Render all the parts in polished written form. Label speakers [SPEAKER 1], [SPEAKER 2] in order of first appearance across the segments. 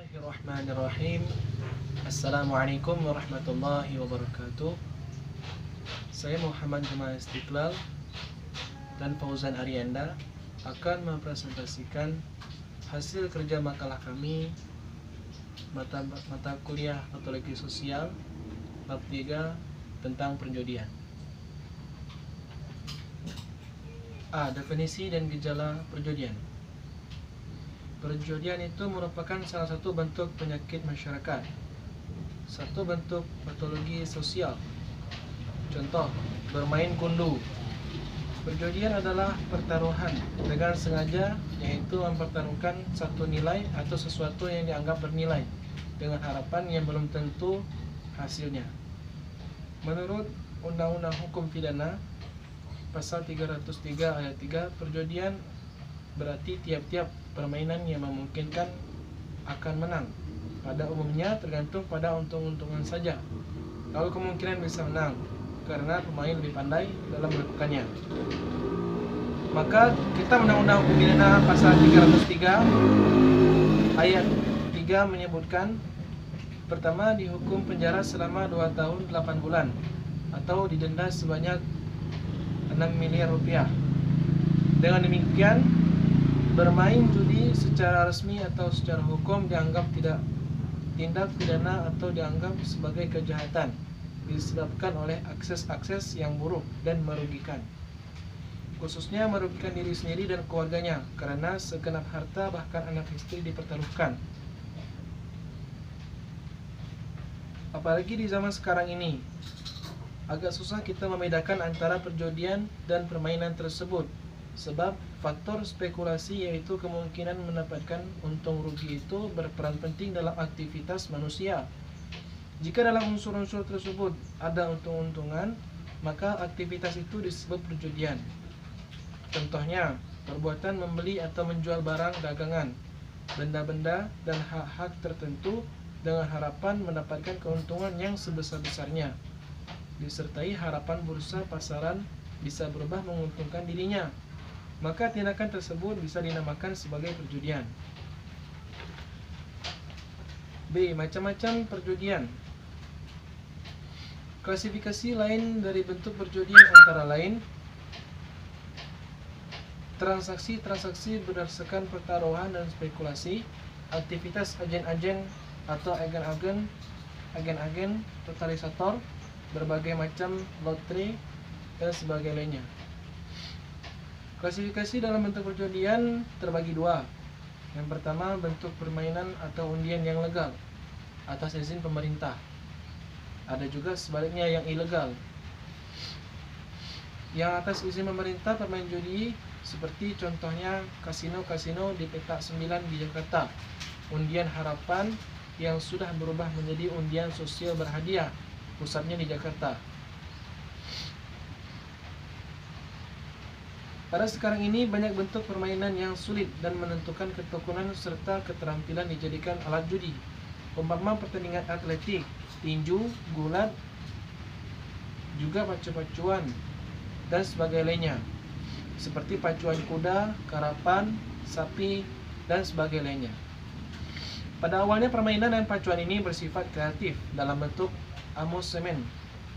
[SPEAKER 1] Bismillahirrahmanirrahim. Assalamualaikum warahmatullahi wabarakatuh. Saya Muhammad Jamal Istiqlal dan Fauzan Arianda akan mempresentasikan hasil kerja makalah kami mata kuliah Patologi Sosial bab 3 tentang perjudian. A. Definisi dan gejala perjudian. Perjudian itu merupakan salah satu bentuk penyakit masyarakat, satu bentuk patologi sosial. Contoh, bermain gundu. Perjudian adalah pertaruhan dengan sengaja, yaitu mempertaruhkan satu nilai atau sesuatu yang dianggap bernilai dengan harapan yang belum tentu hasilnya. Menurut Undang-Undang Hukum Pidana Pasal 303 ayat 3, perjudian berarti tiap-tiap permainan yang memungkinkan akan menang. Pada umumnya tergantung pada untung-untungan saja. Lalu kemungkinan bisa menang karena pemain lebih pandai dalam melakukannya. Maka kita Undang-Undang Hukum Pidana Pasal 303 ayat 3 menyebutkan, pertama, dihukum penjara selama 2 tahun 8 bulan atau didenda sebanyak 6 miliar rupiah. Dengan demikian, bermain judi secara resmi atau secara hukum dianggap tidak tindak pidana atau dianggap sebagai kejahatan disebabkan oleh akses-akses yang buruk dan merugikan, khususnya merugikan diri sendiri dan keluarganya karena segenap harta bahkan anak istri dipertaruhkan. Apalagi di zaman sekarang ini, agak susah kita membedakan antara perjudian dan permainan tersebut, sebab faktor spekulasi, yaitu kemungkinan mendapatkan untung rugi, itu berperan penting dalam aktivitas manusia. Jika dalam unsur-unsur tersebut ada untung-untungan, maka aktivitas itu disebut perjudian. Contohnya, perbuatan membeli atau menjual barang dagangan, benda-benda, dan hak-hak tertentu dengan harapan mendapatkan keuntungan yang sebesar-besarnya, disertai harapan bursa pasaran bisa berubah menguntungkan dirinya, maka tindakan tersebut bisa dinamakan sebagai perjudian. B. Macam-macam perjudian. Klasifikasi lain dari bentuk perjudian antara lain transaksi-transaksi berdasarkan pertaruhan dan spekulasi, aktivitas agen-agen atau agen-agen totalisator, berbagai macam lotre, dan sebagainya. Klasifikasi dalam bentuk perjudian terbagi dua. Yang pertama, bentuk permainan atau undian yang legal atas izin pemerintah. Ada juga sebaliknya yang ilegal. Yang atas izin pemerintah permain judi seperti contohnya kasino-kasino di Petak 9 di Jakarta, undian harapan yang sudah berubah menjadi undian sosial berhadiah, pusatnya di Jakarta. Pada sekarang ini banyak bentuk permainan yang sulit dan menentukan ketekunan serta keterampilan dijadikan alat judi. Umpama pertandingan atletik, tinju, gulat, juga pacu-pacuan dan sebagainya, seperti pacuan kuda, karapan, sapi, dan sebagainya. Pada awalnya permainan dan pacuan ini bersifat kreatif dalam bentuk amusement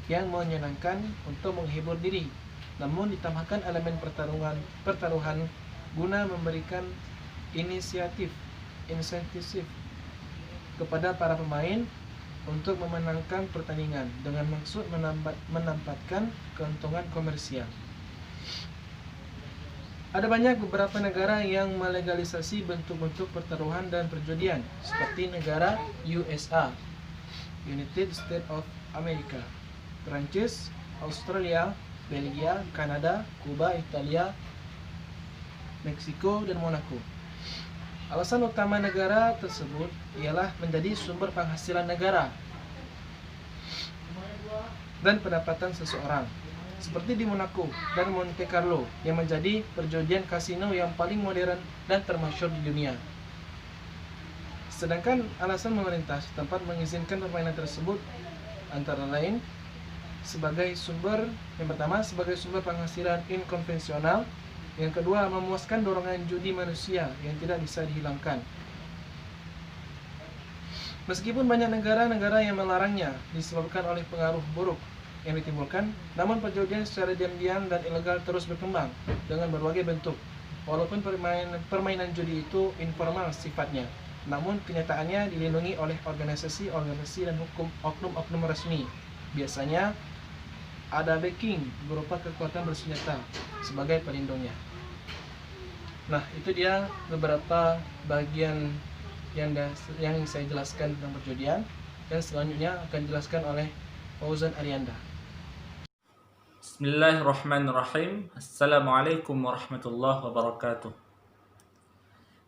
[SPEAKER 1] yang menyenangkan untuk menghibur diri, namun ditambahkan elemen pertaruhan guna memberikan insentif kepada para pemain untuk memenangkan pertandingan dengan maksud menampakkan keuntungan komersial. Ada banyak beberapa negara yang melegalisasi bentuk-bentuk pertaruhan dan perjudian, seperti negara USA, United States of America, Prancis, Australia, Belgia, Kanada, Kuba, Italia, Meksiko, dan Monaco. Alasan utama negara tersebut ialah menjadi sumber penghasilan negara dan pendapatan seseorang, seperti di Monaco dan Monte Carlo yang menjadi perjudian kasino yang paling modern dan termasyhur di dunia. Sedangkan alasan pemerintah setempat mengizinkan permainan tersebut antara lain yang pertama sebagai sumber penghasilan inkonvensional, yang kedua memuaskan dorongan judi manusia yang tidak bisa dihilangkan, Meskipun banyak negara-negara yang melarangnya disebabkan oleh pengaruh buruk yang ditimbulkan, namun perjudian secara diam-diam dan ilegal terus berkembang dengan berbagai bentuk. Walaupun permainan judi itu informal sifatnya, namun kenyataannya dilindungi oleh organisasi-organisasi dan oknum-oknum resmi. Biasanya ada backing berupa kekuatan bersenjata sebagai pelindungnya. Nah, itu dia beberapa bagian yang saya jelaskan tentang perjudian, dan selanjutnya akan dijelaskan oleh Fauzan Arianda.
[SPEAKER 2] Bismillahirrahmanirrahim. Assalamualaikum warahmatullahi wabarakatuh.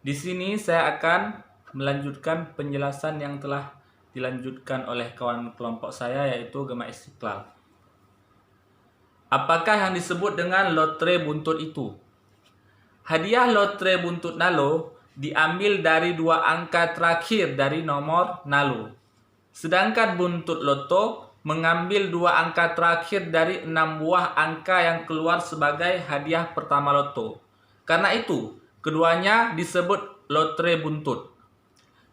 [SPEAKER 2] Di sini saya akan melanjutkan penjelasan yang telah dilanjutkan oleh kawan kelompok saya, yaitu Gema Istiqlal. Apakah yang disebut dengan lotre buntut itu? Hadiah lotre buntut Nalo diambil dari 2 angka terakhir dari nomor Nalo. Sedangkan buntut loto mengambil 2 angka terakhir dari 6 buah angka yang keluar sebagai hadiah pertama loto. Karena itu, keduanya disebut lotre buntut.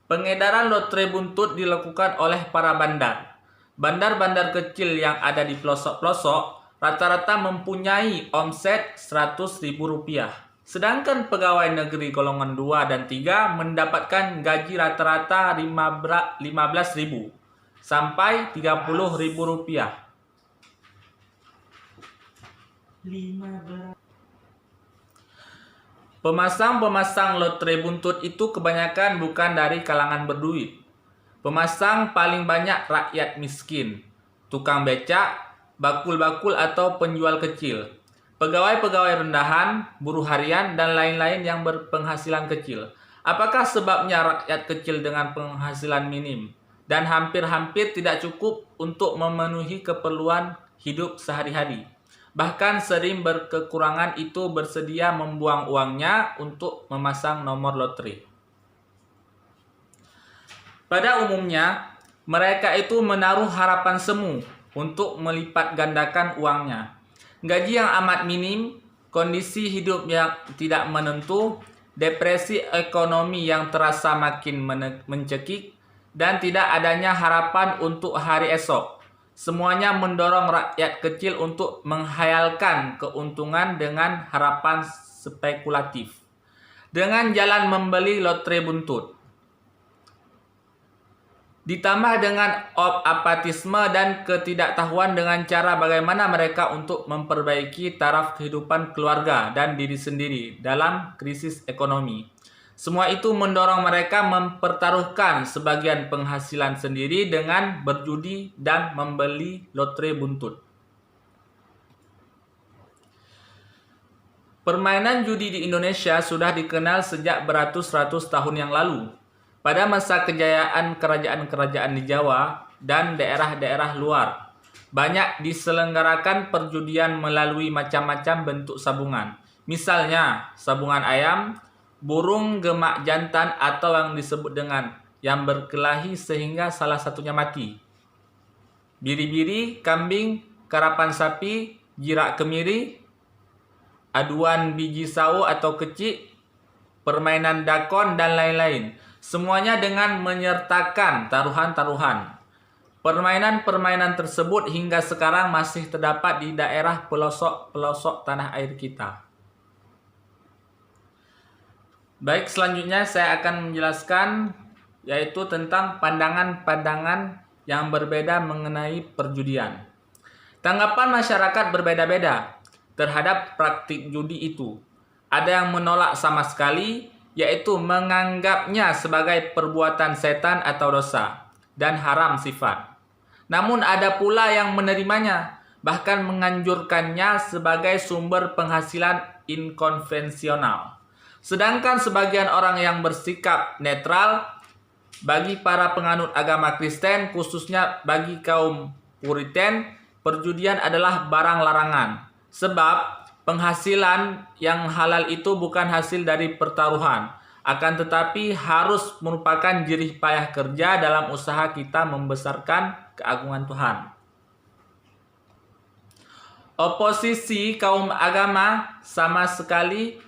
[SPEAKER 2] Pengedaran lotre buntut dilakukan oleh para bandar. Bandar-bandar kecil yang ada di pelosok-pelosok rata-rata mempunyai omset Rp100.000. Sedangkan pegawai negeri golongan 2 dan 3 mendapatkan gaji rata-rata Rp15.000 sampai Rp30.000. Pemasang-pemasang lotre buntut itu kebanyakan bukan dari kalangan berduit. Pemasang paling banyak rakyat miskin, tukang becak, bakul-bakul atau penjual kecil, pegawai-pegawai rendahan, buruh harian, dan lain-lain yang berpenghasilan kecil. Apakah sebabnya rakyat kecil dengan penghasilan minim dan hampir-hampir tidak cukup untuk memenuhi keperluan hidup sehari-hari? Bahkan sering berkekurangan itu bersedia membuang uangnya untuk memasang nomor lotre. Pada umumnya, mereka itu menaruh harapan semu untuk melipat gandakan uangnya. Gaji yang amat minim, kondisi hidup yang tidak menentu, depresi ekonomi yang terasa makin mencekik, dan tidak adanya harapan untuk hari esok. Semuanya mendorong rakyat kecil untuk menghayalkan keuntungan dengan harapan spekulatif dengan jalan membeli lotre buntut. Ditambah dengan apatisme dan ketidaktahuan dengan cara bagaimana mereka untuk memperbaiki taraf kehidupan keluarga dan diri sendiri dalam krisis ekonomi. Semua itu mendorong mereka mempertaruhkan sebagian penghasilan sendiri dengan berjudi dan membeli lotre buntut. Permainan judi di Indonesia sudah dikenal sejak beratus-ratus tahun yang lalu. Pada masa kejayaan kerajaan-kerajaan di Jawa dan daerah-daerah luar, banyak diselenggarakan perjudian melalui macam-macam bentuk sabungan. Misalnya, sabungan ayam, burung gemak jantan atau yang disebut dengan yang berkelahi sehingga salah satunya mati, biri-biri, kambing, karapan sapi, jirak kemiri, aduan biji sawo atau kecik, permainan dakon, dan lain-lain. Semuanya dengan menyertakan taruhan-taruhan. Permainan-permainan tersebut hingga sekarang masih terdapat di daerah pelosok-pelosok tanah air kita. Baik, selanjutnya saya akan menjelaskan yaitu tentang pandangan-pandangan yang berbeda mengenai perjudian. Tanggapan masyarakat berbeda-beda terhadap praktik judi itu. Ada yang menolak sama sekali, yaitu menganggapnya sebagai perbuatan setan atau dosa dan haram sifat. Namun ada pula yang menerimanya, bahkan menganjurkannya sebagai sumber penghasilan inkonvensional. Sedangkan sebagian orang yang bersikap netral, bagi para penganut agama Kristen, khususnya bagi kaum Puritan, perjudian adalah barang larangan. Sebab penghasilan yang halal itu bukan hasil dari pertaruhan, akan tetapi harus merupakan jerih payah kerja dalam usaha kita membesarkan keagungan Tuhan. Oposisi kaum agama sama sekali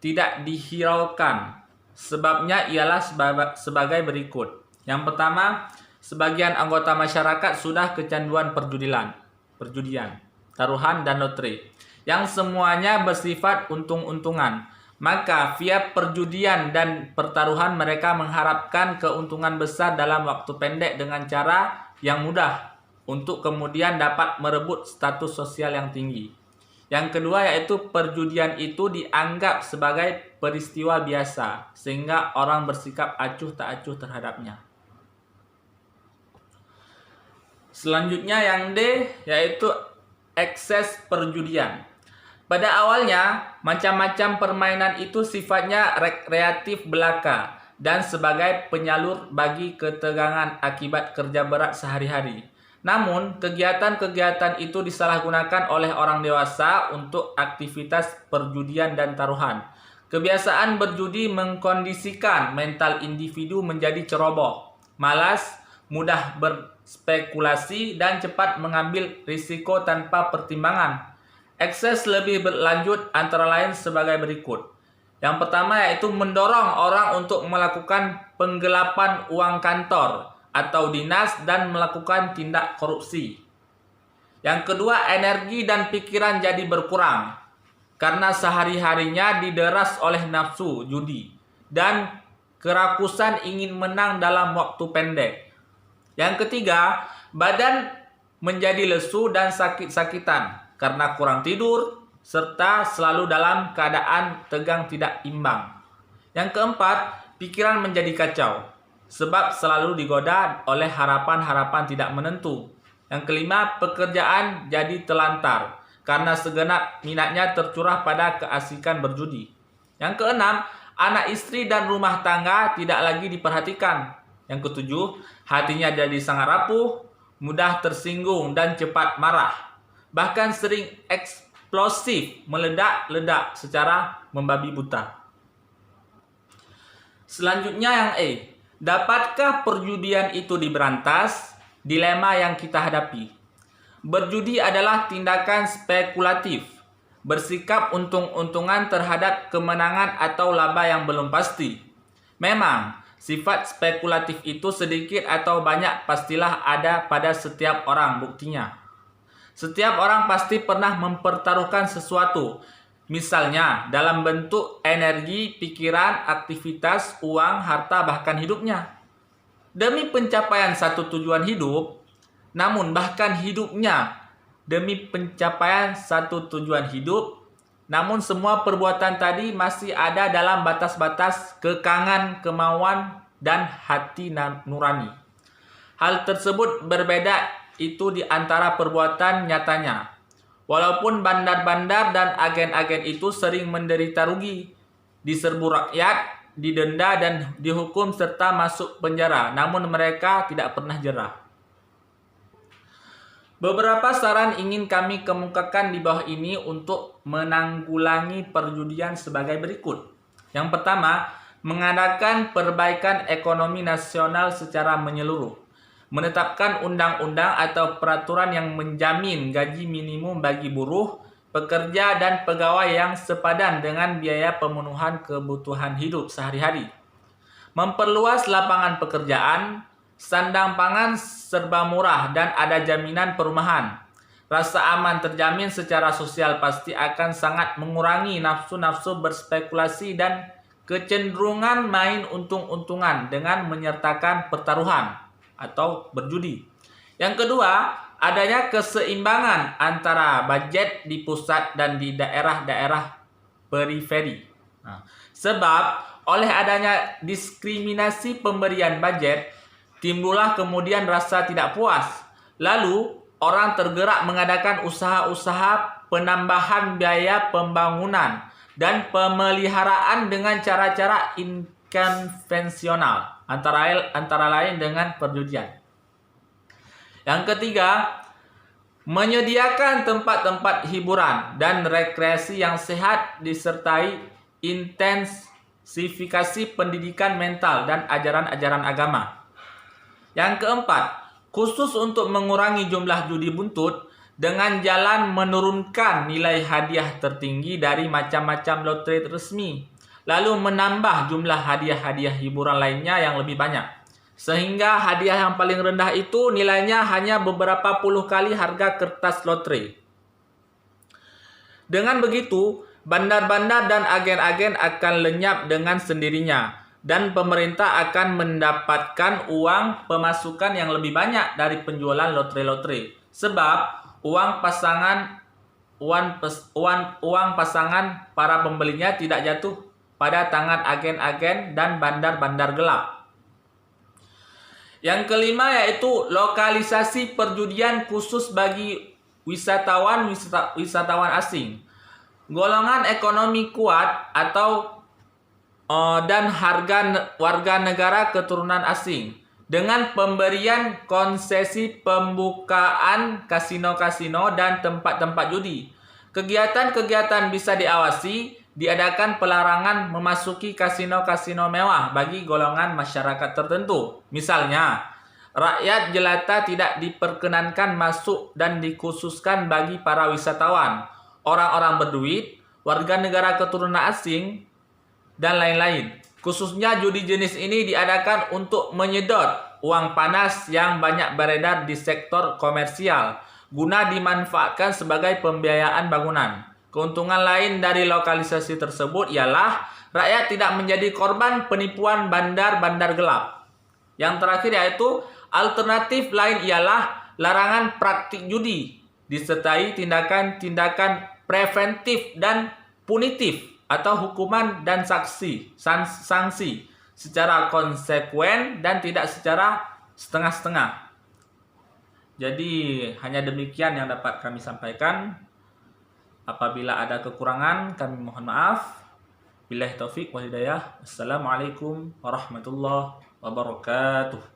[SPEAKER 2] tidak dihiraukan. Sebabnya ialah sebagai berikut. Yang pertama, sebagian anggota masyarakat sudah kecanduan perjudian, taruhan dan lotre, yang semuanya bersifat untung-untungan. Maka via perjudian dan pertaruhan mereka mengharapkan keuntungan besar dalam waktu pendek dengan cara yang mudah untuk kemudian dapat merebut status sosial yang tinggi. Yang kedua yaitu perjudian itu dianggap sebagai peristiwa biasa sehingga orang bersikap acuh tak acuh terhadapnya. Selanjutnya yang D yaitu ekses perjudian. Pada awalnya, macam-macam permainan itu sifatnya rekreatif belaka dan sebagai penyalur bagi ketegangan akibat kerja berat sehari-hari. Namun, kegiatan-kegiatan itu disalahgunakan oleh orang dewasa untuk aktivitas perjudian dan taruhan. Kebiasaan berjudi mengkondisikan mental individu menjadi ceroboh, malas, mudah berspekulasi, dan cepat mengambil risiko tanpa pertimbangan. Ekses lebih berlanjut antara lain sebagai berikut. Yang pertama yaitu mendorong orang untuk melakukan penggelapan uang kantor atau dinas dan melakukan tindak korupsi. Yang kedua, energi dan pikiran jadi berkurang karena sehari-harinya dideras oleh nafsu judi dan kerakusan ingin menang dalam waktu pendek. Yang ketiga, badan menjadi lesu dan sakit-sakitan karena kurang tidur serta selalu dalam keadaan tegang tidak imbang. Yang keempat, pikiran menjadi kacau sebab selalu digoda oleh harapan-harapan tidak menentu. Yang kelima, pekerjaan jadi telantar karena segenap minatnya tercurah pada keasikan berjudi. Yang keenam, anak istri dan rumah tangga tidak lagi diperhatikan. Yang ketujuh, hatinya jadi sangat rapuh, mudah tersinggung dan cepat marah. Bahkan sering eksplosif, meledak-ledak secara membabi buta. Selanjutnya yang E, dapatkah perjudian itu diberantas? Dilema yang kita hadapi. Berjudi adalah tindakan spekulatif, bersikap untung-untungan terhadap kemenangan atau laba yang belum pasti. Memang, sifat spekulatif itu sedikit atau banyak pastilah ada pada setiap orang buktinya. Setiap orang pasti pernah mempertaruhkan sesuatu, misalnya dalam bentuk energi, pikiran, aktivitas, uang, harta, bahkan hidupnya. Demi pencapaian satu tujuan hidup, namun bahkan hidupnya demi pencapaian satu tujuan hidup, namun semua perbuatan tadi masih ada dalam batas-batas kekangan, kemauan, dan hati nurani. Hal tersebut berbeda itu di antara perbuatan nyatanya. Walaupun bandar-bandar dan agen-agen itu sering menderita rugi, diserbu rakyat, didenda dan dihukum serta masuk penjara, namun mereka tidak pernah jerah. Beberapa saran ingin kami kemukakan di bawah ini untuk menanggulangi perjudian sebagai berikut. Yang pertama, mengadakan perbaikan ekonomi nasional secara menyeluruh. Menetapkan undang-undang atau peraturan yang menjamin gaji minimum bagi buruh, pekerja, dan pegawai yang sepadan dengan biaya pemenuhan kebutuhan hidup sehari-hari. Memperluas lapangan pekerjaan, sandang pangan serba murah, dan ada jaminan perumahan. Rasa aman terjamin secara sosial pasti akan sangat mengurangi nafsu-nafsu berspekulasi dan kecenderungan main untung-untungan dengan menyertakan pertaruhan atau berjudi. Yang kedua, adanya keseimbangan antara budget di pusat dan di daerah-daerah periferi. Sebab oleh adanya diskriminasi pemberian budget, timbullah kemudian rasa tidak puas. Lalu orang tergerak mengadakan usaha-usaha penambahan biaya pembangunan dan pemeliharaan dengan cara-cara inkonvensional, antara lain dengan perjudian. Yang ketiga, menyediakan tempat-tempat hiburan dan rekreasi yang sehat disertai intensifikasi pendidikan mental dan ajaran-ajaran agama. Yang keempat, khusus untuk mengurangi jumlah judi buntut dengan jalan menurunkan nilai hadiah tertinggi dari macam-macam lotre resmi, lalu menambah jumlah hadiah-hadiah hiburan lainnya yang lebih banyak. Sehingga hadiah yang paling rendah itu nilainya hanya beberapa puluh kali harga kertas lotre. Dengan begitu, bandar-bandar dan agen-agen akan lenyap dengan sendirinya dan pemerintah akan mendapatkan uang pemasukan yang lebih banyak dari penjualan lotre-lotre. Sebab uang pasangan para pembelinya tidak jatuh pada tangan agen-agen dan bandar-bandar gelap. Yang kelima yaitu lokalisasi perjudian khusus bagi wisatawan asing. Golongan ekonomi kuat dan warga negara keturunan asing dengan pemberian konsesi pembukaan kasino-kasino dan tempat-tempat judi. Kegiatan-kegiatan bisa diawasi, diadakan pelarangan memasuki kasino-kasino mewah bagi golongan masyarakat tertentu. Misalnya, rakyat jelata tidak diperkenankan masuk dan dikhususkan bagi para wisatawan, orang-orang berduit, warga negara keturunan asing, dan lain-lain. Khususnya judi jenis ini diadakan untuk menyedot uang panas yang banyak beredar di sektor komersial guna dimanfaatkan sebagai pembiayaan bangunan. Keuntungan lain dari lokalisasi tersebut ialah rakyat tidak menjadi korban penipuan bandar-bandar gelap. Yang terakhir yaitu alternatif lain ialah larangan praktik judi disertai tindakan-tindakan preventif dan punitif atau hukuman dan sanksi secara konsekuen dan tidak secara setengah-setengah. Jadi hanya demikian yang dapat kami sampaikan. Apabila ada kekurangan kami mohon maaf. Billahi taufik wal hidayah. Assalamualaikum warahmatullahi wabarakatuh.